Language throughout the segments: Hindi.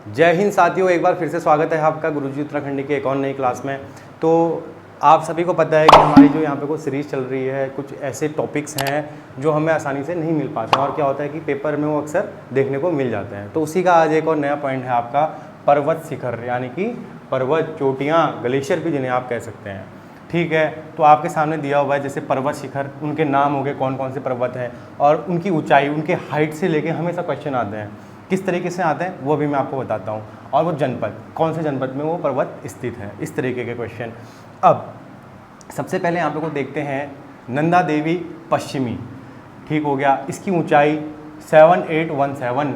जय हिंद साथियों, एक बार फिर से स्वागत है आपका गुरुजी उत्तराखंडी के एक और नई क्लास में। तो आप सभी को पता है कि हमारी जो यहाँ पे कोई सीरीज़ चल रही है, कुछ ऐसे टॉपिक्स हैं जो हमें आसानी से नहीं मिल पाते हैं और क्या होता है कि पेपर में वो अक्सर देखने को मिल जाते हैं। तो उसी का आज एक और नया पॉइंट है आपका पर्वत शिखर, यानी कि पर्वत चोटियाँ, ग्लेशियर भी जिन्हें आप कह सकते हैं। ठीक है, तो आपके सामने दिया हुआ है जैसे पर्वत शिखर, उनके नाम हो गए, कौन कौन से पर्वत हैं और उनकी ऊंचाई, उनके हाइट से लेके हमेशा क्वेश्चन आते हैं। किस तरीके से आते हैं वो भी मैं आपको बताता हूँ, और वो जनपद, कौन से जनपद में वो पर्वत स्थित है, इस तरीके के क्वेश्चन। अब सबसे पहले यहाँ पे को देखते हैं नंदा देवी पश्चिमी। ठीक हो गया, इसकी ऊंचाई 7817,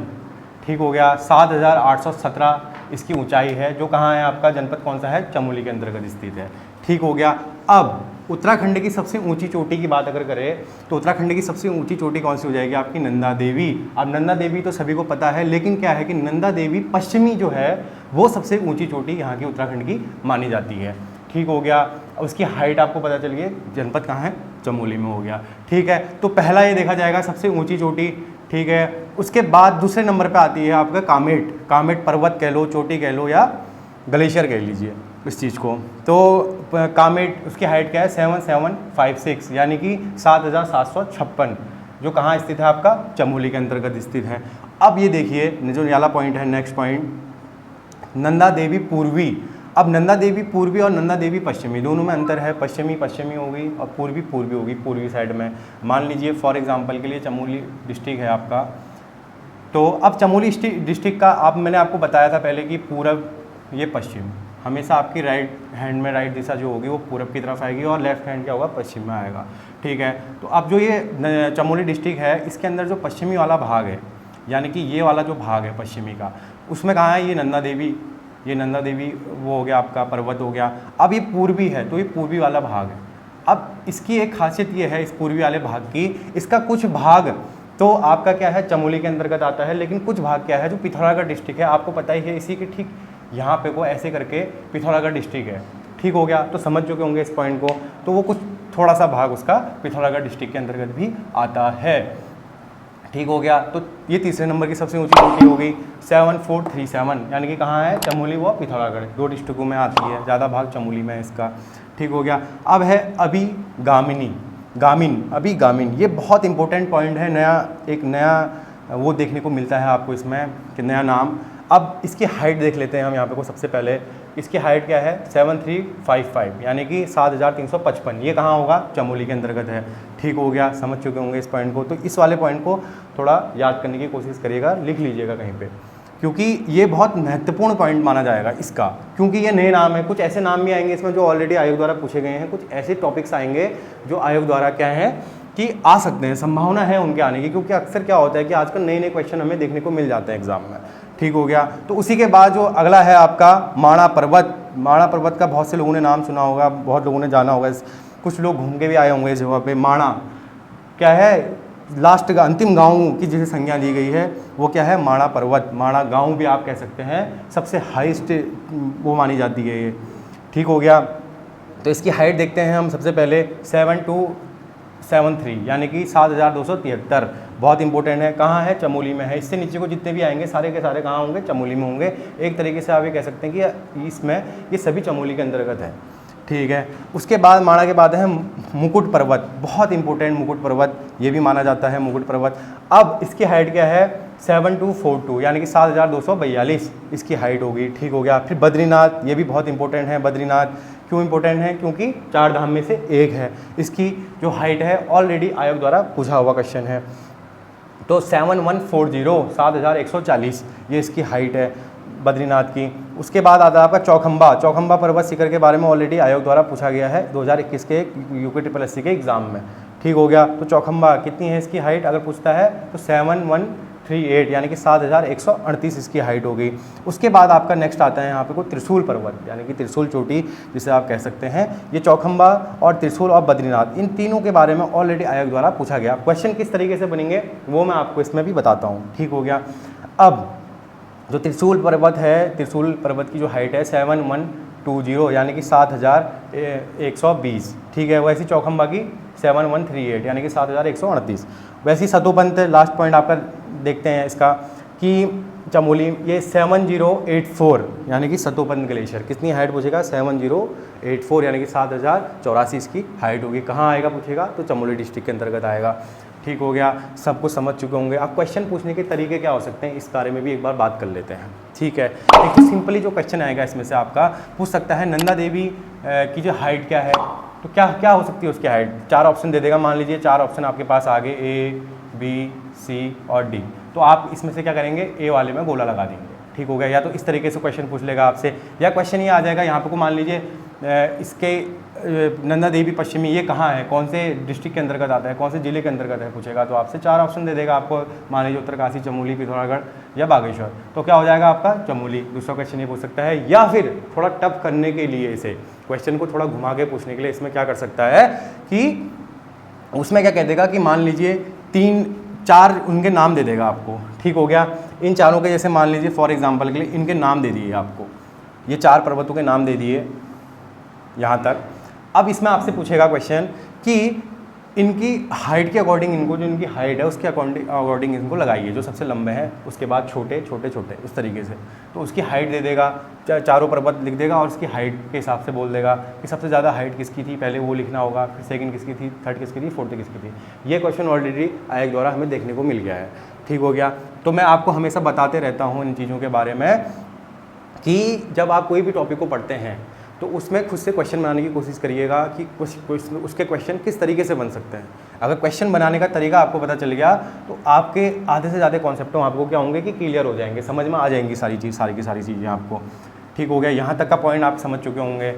ठीक हो गया, 7817 इसकी ऊंचाई है, जो कहाँ है आपका जनपद कौन सा है, चमोली के अंतर्गत स्थित है। ठीक हो गया। अब उत्तराखंड की सबसे ऊंची चोटी की बात अगर करें तो उत्तराखंड की सबसे ऊंची चोटी कौन सी हो जाएगी आपकी, नंदा देवी। अब नंदा देवी तो सभी को पता है, लेकिन क्या है कि नंदा देवी पश्चिमी जो है वो सबसे ऊंची चोटी यहाँ की उत्तराखंड की मानी जाती है। ठीक हो गया। उसकी हाइट आपको पता चल गई, जनपद कहाँ है, चमोली में हो गया। ठीक है, तो पहला ये देखा जाएगा सबसे ऊंची चोटी। ठीक है, उसके बाद दूसरे नंबर पे आती है आपका कामेट। कामेट पर्वत कह लो, चोटी कह लो या ग्लेशियर कह लीजिए इस चीज़ को। तो कामेट, उसकी हाइट क्या है 7756, यानी कि 7756, जो कहाँ स्थित है आपका, चमोली के अंतर्गत स्थित है। अब ये देखिए जो वाला पॉइंट है, नेक्स्ट पॉइंट, नंदा देवी पूर्वी। अब नंदा देवी पूर्वी और नंदा देवी पश्चिमी दोनों में अंतर है। पश्चिमी पश्चिमी होगी और पूर्वी पूर्वी होगी, पूर्वी साइड में। मान लीजिए फॉर एग्जांपल के लिए चमोली डिस्ट्रिक्ट है आपका, तो अब चमोली डिस्ट्रिक्ट का मैंने आपको बताया था पहले कि पूरब, ये पश्चिम, हमेशा आपकी राइट हैंड में राइट दिशा जो होगी वो पूरब की तरफ आएगी और लेफ्ट हैंड क्या होगा, पश्चिम में आएगा। ठीक है, तो अब जो ये चमोली डिस्ट्रिक्ट है, इसके अंदर जो पश्चिमी वाला भाग है, यानी कि ये वाला जो भाग है पश्चिमी का, उसमें कहाँ है, ये नंदा देवी, ये नंदा देवी वो हो गया आपका पर्वत हो गया। अब ये पूर्वी है, तो ये पूर्वी वाला भाग है। अब इसकी एक खासियत ये है इस पूर्वी वाले भाग की, इसका कुछ भाग तो आपका क्या है, चमोली के अंतर्गत आता है, लेकिन कुछ भाग क्या है जो पिथौरागढ़ डिस्ट्रिक्ट है, आपको पता ही है, इसी के ठीक यहाँ पे को ऐसे करके पिथौरागढ़ डिस्ट्रिक्ट है। ठीक हो गया, तो समझ चुके होंगे इस पॉइंट को। तो वो कुछ थोड़ा सा भाग उसका पिथौरागढ़ डिस्ट्रिक्ट के अंतर्गत भी आता है। ठीक हो गया, तो ये तीसरे नंबर की सबसे ऊंची चोटी हो गई 7437, यानी कि कहाँ है, चमोली व पिथौरागढ़, दो डिस्ट्रिक्टों में आती है, ज़्यादा भाग चमोली में है इसका। ठीक हो गया। अब है अभिगामिनी, अभिगामिन, ये बहुत इंपॉर्टेंट पॉइंट है, एक नया वो देखने को मिलता है आपको इसमें कि नया नाम। अब इसकी हाइट देख लेते हैं हम यहाँ पे को। सबसे पहले इसकी हाइट क्या है 7355, यानी कि 7355, ये कहाँ होगा, चमोली के अंतर्गत है। ठीक हो गया, समझ चुके होंगे इस पॉइंट को। तो इस वाले पॉइंट को थोड़ा याद करने की कोशिश करिएगा, लिख लीजिएगा कहीं पे, क्योंकि ये बहुत महत्वपूर्ण पॉइंट माना जाएगा इसका, क्योंकि ये नए नाम है। कुछ ऐसे नाम भी आएंगे इसमें जो ऑलरेडी आयोग द्वारा पूछे गए हैं, कुछ ऐसे टॉपिक्स आएंगे जो आयोग द्वारा क्या है कि आ सकते हैं, संभावना है उनके आने की, क्योंकि अक्सर क्या होता है कि आजकल नए नए क्वेश्चन हमें देखने को मिल जाते हैं एग्जाम में। ठीक हो गया। तो उसी के बाद जो अगला है आपका माणा पर्वत। माणा पर्वत का बहुत से लोगों ने नाम सुना होगा, बहुत लोगों ने जाना होगा, कुछ लोग घूम के भी आए होंगे इस जगह पे। माणा क्या है, लास्ट का अंतिम गांव की जिसे संज्ञा दी गई है वो क्या है, माणा पर्वत, माणा गांव भी आप कह सकते हैं, सबसे हाईएस्ट वो मानी जाती है ये। ठीक हो गया। तो इसकी हाइट देखते हैं हम सबसे पहले 7273, यानी कि 7273, बहुत इंपॉर्टेंट है। कहाँ है, चमोली में है। इससे नीचे को जितने भी आएंगे सारे के सारे कहाँ होंगे, चमोली में होंगे। एक तरीके से आप ये कह सकते हैं कि इसमें ये सभी चमोली के अंतर्गत है। ठीक है। उसके बाद माणा के बाद है मुकुट पर्वत, बहुत इंपॉर्टेंट मुकुट पर्वत, ये भी माना जाता है मुकुट पर्वत। अब इसकी हाइट क्या है 7242, यानी कि 7242 इसकी हाइट होगी। ठीक हो गया। फिर बद्रीनाथ, ये भी बहुत इंपॉर्टेंट है। बद्रीनाथ क्यों इंपॉर्टेंट है, क्योंकि 4 धाम में से एक है। इसकी जो हाइट है ऑलरेडी आयोग द्वारा पूछा हुआ क्वेश्चन है। तो 7140, 7140 ये इसकी हाइट है बद्रीनाथ की। उसके बाद आता है आपका चौखंबा। चौखंबा पर्वत शिखर के बारे में ऑलरेडी आयोग द्वारा पूछा गया है 2021 के UPSSC के एग्जाम में। ठीक हो गया। तो चौखंबा कितनी है इसकी हाइट अगर पूछता है तो 7138, यानी कि 7138 इसकी हाइट हो गई। उसके बाद आपका नेक्स्ट आता है यहाँ पे कोई त्रिशूल पर्वत, यानी कि त्रिशूल चोटी जिसे आप कह सकते हैं। ये चौखंबा और त्रिशूल और बद्रीनाथ, इन तीनों के बारे में ऑलरेडी आयोग द्वारा पूछा गया। क्वेश्चन किस तरीके से बनेंगे वो मैं आपको इसमें भी बताता हूँ। ठीक हो गया। अब जो त्रिशूल पर्वत है, त्रिशूल पर्वत की जो हाइट है 7120, यानी कि 7120। ठीक है। वैसी चौखंबा की 7138, यानी कि 7138। वैसी सतोपंथ, लास्ट पॉइंट आपका देखते हैं इसका कि चमोली ये 7084 यानी कि सतोपन ग्लेशियर, कितनी हाइट पूछेगा 7084 यानी कि 7084 इसकी हाइट होगी। कहाँ आएगा पूछेगा तो चमोली डिस्ट्रिक्ट के अंतर्गत आएगा। ठीक हो गया, सब कुछ समझ चुके होंगे। अब क्वेश्चन पूछने के तरीके क्या हो सकते हैं इस बारे में भी एक बार बात कर लेते हैं। ठीक है, एक तो सिंपली जो क्वेश्चन आएगा इसमें से आपका पूछ सकता है नंदा देवी की जो हाइट क्या है, तो क्या क्या हो सकती है उसकी हाइट। 4 ऑप्शन दे देगा, मान लीजिए 4 ऑप्शन आपके पास आगे A, B, C और D, तो आप इसमें से क्या करेंगे A वाले में गोला लगा देंगे। ठीक हो गया, या तो इस तरीके से क्वेश्चन पूछ लेगा आपसे, या क्वेश्चन ये आ जाएगा यहाँ पे को मान लीजिए इसके नंदा देवी पश्चिमी ये कहाँ है, कौन से डिस्ट्रिक्ट के अंतर्गत आता है, कौन से जिले के अंतर्गत है पूछेगा, तो आपसे 4 ऑप्शन दे देगा आपको, मान लीजिए उत्तरकाशी, चमोली, पिथौरागढ़ या बागेश्वर, तो क्या हो जाएगा आपका चमोली। दूसरा क्वेश्चन ये पूछ सकता है, या फिर थोड़ा टफ करने के लिए इसे क्वेश्चन को थोड़ा घुमा के पूछने के लिए इसमें क्या कर सकता है कि उसमें क्या कह देगा कि मान लीजिए 3-4 उनके नाम दे देगा आपको। ठीक हो गया, इन चारों के जैसे मान लीजिए फॉर एग्जांपल के लिए इनके नाम दे दिए आपको, ये 4 पर्वतों के नाम दे दिए यहाँ तक। अब इसमें आपसे पूछेगा क्वेश्चन कि इनकी हाइट के अकॉर्डिंग, इनको जो इनकी हाइट है उसके अकॉर्डिंग इनको लगाइए, जो सबसे लंबे हैं उसके बाद छोटे छोटे छोटे उस तरीके से, तो उसकी हाइट दे देगा, चारों पर्वत लिख देगा और उसकी हाइट के हिसाब से बोल देगा कि सबसे ज़्यादा हाइट किसकी थी, पहले वो लिखना होगा, फिर सेकंड किसकी थी, थर्ड किसकी थी, फोर्थ किसकी थी। ये क्वेश्चन ऑलरेडी आयोग द्वारा हमें देखने को मिल गया है। ठीक हो गया, तो मैं आपको हमेशा बताते रहता हूँ इन चीज़ों के बारे में कि जब आप कोई भी टॉपिक को पढ़ते हैं तो उसमें खुद से क्वेश्चन बनाने की कोशिश करिएगा कि उसके क्वेश्चन किस तरीके से बन सकते हैं। अगर क्वेश्चन बनाने का तरीका आपको पता चल गया तो आपके आधे से ज़्यादा कॉन्सेप्टों आपको क्या होंगे कि क्लियर हो जाएंगे, समझ में आ जाएंगी सारी की सारी चीज़ें आपको। ठीक हो गया, यहाँ तक का पॉइंट आप समझ चुके होंगे।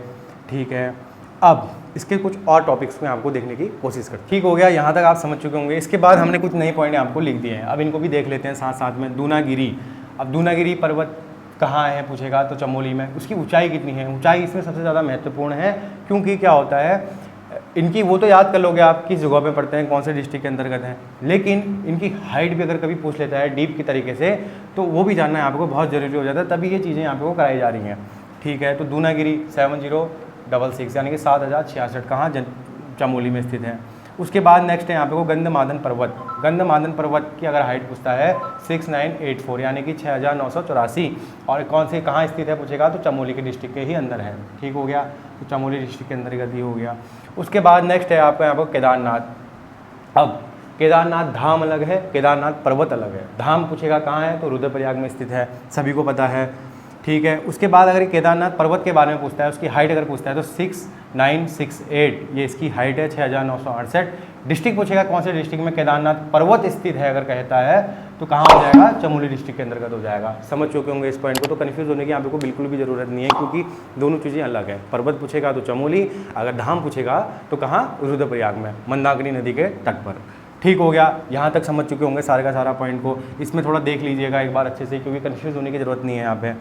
ठीक है, अब इसके कुछ और टॉपिक्स में आपको देखने की कोशिश कर। ठीक हो गया, यहाँ तक आप समझ चुके होंगे। इसके बाद हमने कुछ नए पॉइंट आपको लिख दिए हैं, अब इनको भी देख लेते हैं साथ साथ में। दूनागिरी, अब दूनागिरी पर्वत कहाँ है पूछेगा तो चमोली में। उसकी ऊंचाई कितनी है, ऊंचाई इसमें सबसे ज़्यादा महत्वपूर्ण है, क्योंकि क्या होता है इनकी वो तो याद कर लोगे आप किस जगह पे पड़ते हैं, कौन से डिस्ट्रिक्ट के अंतर्गत हैं, लेकिन इनकी हाइट भी अगर कभी पूछ लेता है डीप की तरीके से तो वो भी जानना है आपको बहुत ज़रूरी हो जाता है, तभी ये चीज़ें यहाँ पे को कराई जा रही हैं। ठीक है, तो दूनागिरी 7066 यानी कि 7066 कहाँ चमोली में स्थित है। उसके बाद नेक्स्ट है यहाँ पे को गंधमादन पर्वत। गंधमादन पर्वत की अगर हाइट पूछता है 6984 यानी कि 6984, और कौन से कहाँ स्थित है पूछेगा तो चमोली के डिस्ट्रिक्ट के ही अंदर है। ठीक हो गया, तो चमोली डिस्ट्रिक्ट के अंतर्गत ही हो गया। उसके बाद नेक्स्ट है आपका यहाँ पर केदारनाथ। अब केदारनाथ धाम अलग है, केदारनाथ पर्वत अलग है। धाम पूछेगा कहाँ है तो रुद्रप्रयाग में स्थित है, सभी को पता है। ठीक है, उसके बाद अगर केदारनाथ पर्वत के बारे में पूछता है, उसकी हाइट अगर पूछता है तो 6968 ये इसकी हाइट है, 6968। डिस्ट्रिक्ट पूछेगा कौन से डिस्ट्रिक्ट में केदारनाथ पर्वत स्थित है, अगर कहता है तो कहाँ हो जाएगा चमोली डिस्ट्रिक्ट के अंतर्गत हो जाएगा। समझ चुके होंगे इस पॉइंट को, तो कन्फ्यूज होने की यहाँ पे को बिल्कुल भी ज़रूरत नहीं है, क्योंकि दोनों चीज़ें अलग है। पर्वत पूछेगा तो चमोली, अगर धाम पूछेगा तो कहाँ रुद्रप्रयाग में, मंदाकिनी नदी के तट पर। ठीक हो गया, यहाँ तक समझ चुके होंगे सारे का सारा पॉइंट को। इसमें थोड़ा देख लीजिएगा एक बार अच्छे से, क्योंकि कन्फ्यूज होने की ज़रूरत नहीं है यहाँ पे।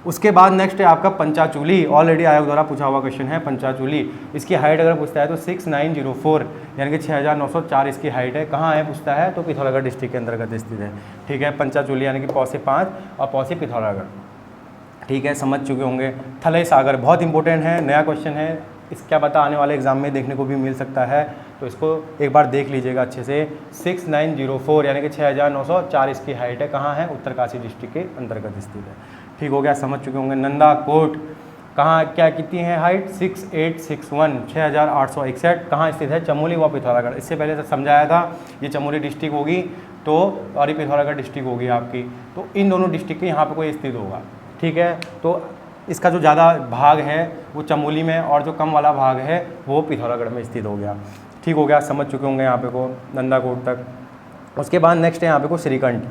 उसके बाद नेक्स्ट है आपका पंचाचूली, ऑलरेडी आयोग द्वारा पूछा हुआ क्वेश्चन है पंचाचूली। इसकी हाइट अगर पूछता है तो 6904 यानी कि 6904 इसकी हाइट है। कहाँ है पूछता है तो पिथौरागढ़ डिस्ट्रिक्ट के अंतर्गत स्थित है। ठीक है, पंचाचूली यानी कि पौसे 5 और पौसे पिथौरागढ़। ठीक है, समझ चुके होंगे। थलय सागर बहुत इंपॉर्टेंट है, नया क्वेश्चन है, इस क्या पता आने वाले एग्जाम में देखने को भी मिल सकता है, तो इसको एक बार देख लीजिएगा अच्छे से। 6904 यानी कि 6904 इसकी हाइट है। कहाँ है उत्तरकाशी डिस्ट्रिक्ट के अंतर्गत स्थित है। ठीक हो गया, समझ चुके होंगे। नंदा कोट कहाँ क्या कितनी है हाइट 6861 6861 कहाँ स्थित है चमोली व पिथौरागढ़। इससे पहले से समझाया था ये चमोली डिस्ट्रिक्ट होगी तो और ये पिथौरागढ़ डिस्ट्रिक्ट होगी आपकी, तो इन दोनों डिस्ट्रिक्ट के यहाँ पे कोई स्थित होगा। ठीक है, तो इसका जो ज़्यादा भाग है वो चमोली में और जो कम वाला भाग है वो पिथौरागढ़ में स्थित हो गया। ठीक हो गया, समझ चुके होंगे यहाँ पे को नंदाकोट तक। उसके बाद नेक्स्ट है यहाँ पे को श्रीकंठ।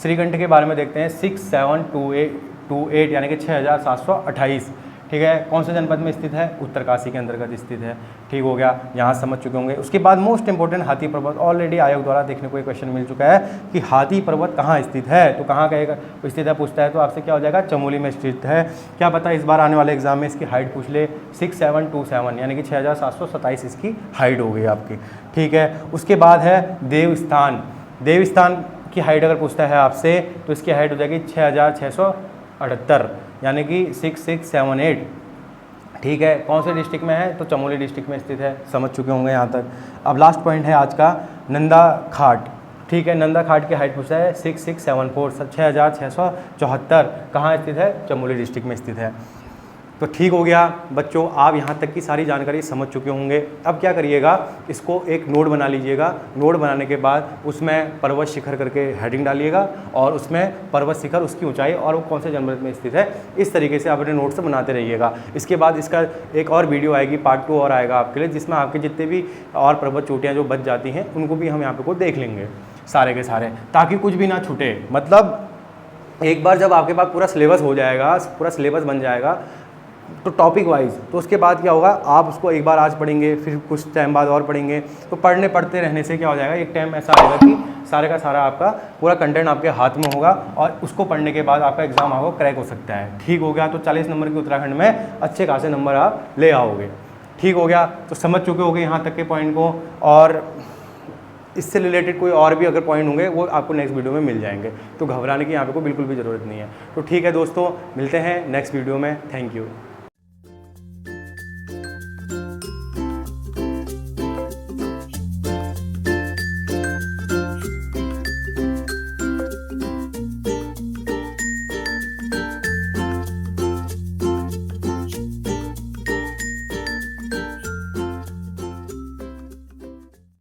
श्रीकंठ के बारे में देखते हैं 6728 यानी कि 6728। ठीक है, कौन से जनपद में स्थित है उत्तरकाशी के अंतर्गत स्थित है। ठीक हो गया, यहाँ समझ चुके होंगे। उसके बाद मोस्ट इंपॉर्टेंट हाथी पर्वत, ऑलरेडी आयोग द्वारा देखने को एक क्वेश्चन मिल चुका है कि हाथी पर्वत कहाँ स्थित है, तो कहाँ कहेगा स्थित है पूछता है तो आपसे क्या हो जाएगा चमोली में स्थित है। क्या पता इस बार आने वाले एग्जाम में इसकी हाइट पूछ ले 6727 यानी कि 6727 इसकी हाइट हो गई आपकी। ठीक है, उसके बाद है देवस्थान। देवस्थान की हाइट अगर पूछता है आपसे तो इसकी हाइट हो जाएगी 6678 यानी कि 6678। ठीक है, कौन से डिस्ट्रिक्ट में है तो चमोली डिस्ट्रिक्ट में स्थित है। समझ चुके होंगे यहाँ तक। अब लास्ट पॉइंट है आज का नंदा घाट। ठीक है। नंदा घाट की हाइट पूछा है 6674, 6674। कहाँ स्थित है? चमोली डिस्ट्रिक्ट में स्थित है। तो ठीक हो गया बच्चों, आप यहाँ तक की सारी जानकारी समझ चुके होंगे। अब क्या करिएगा, इसको एक नोट बना लीजिएगा। नोट बनाने के बाद उसमें पर्वत शिखर करके हेडिंग डालिएगा और उसमें पर्वत शिखर, उसकी ऊंचाई और वो कौन से जनपद में स्थित है, इस तरीके से आप अपने नोट से बनाते रहिएगा। इसके बाद इसका एक और वीडियो आएगी, पार्ट 2 और आएगा आपके लिए, जिसमें आपके जितने भी और पर्वत चोटियाँ जो बच जाती हैं उनको भी हम यहाँ पे को देख लेंगे सारे के सारे, ताकि कुछ भी ना छूटे। मतलब एक बार जब आपके पास पूरा सिलेबस हो जाएगा, पूरा सिलेबस बन जाएगा तो टॉपिक वाइज, तो उसके बाद क्या होगा, आप उसको एक बार आज पढ़ेंगे, फिर कुछ टाइम बाद और पढ़ेंगे। तो पढ़ते रहने से क्या हो जाएगा, एक टाइम ऐसा आएगा कि सारे का सारा आपका पूरा कंटेंट आपके हाथ में होगा और उसको पढ़ने के बाद आपका एग्जाम आपको क्रैक हो सकता है। ठीक हो गया। तो 40 नंबर की उत्तराखंड में अच्छे खासे नंबर आप ले आओगे। ठीक हो गया। तो समझ चुके होगे यहाँ तक के पॉइंट को, और इससे रिलेटेड कोई और भी अगर पॉइंट होंगे वो आपको नेक्स्ट वीडियो में मिल जाएंगे। तो घबराने की यहाँ पे कोई बिल्कुल भी ज़रूरत नहीं है। तो ठीक है दोस्तों, मिलते हैं नेक्स्ट वीडियो में। Thank you.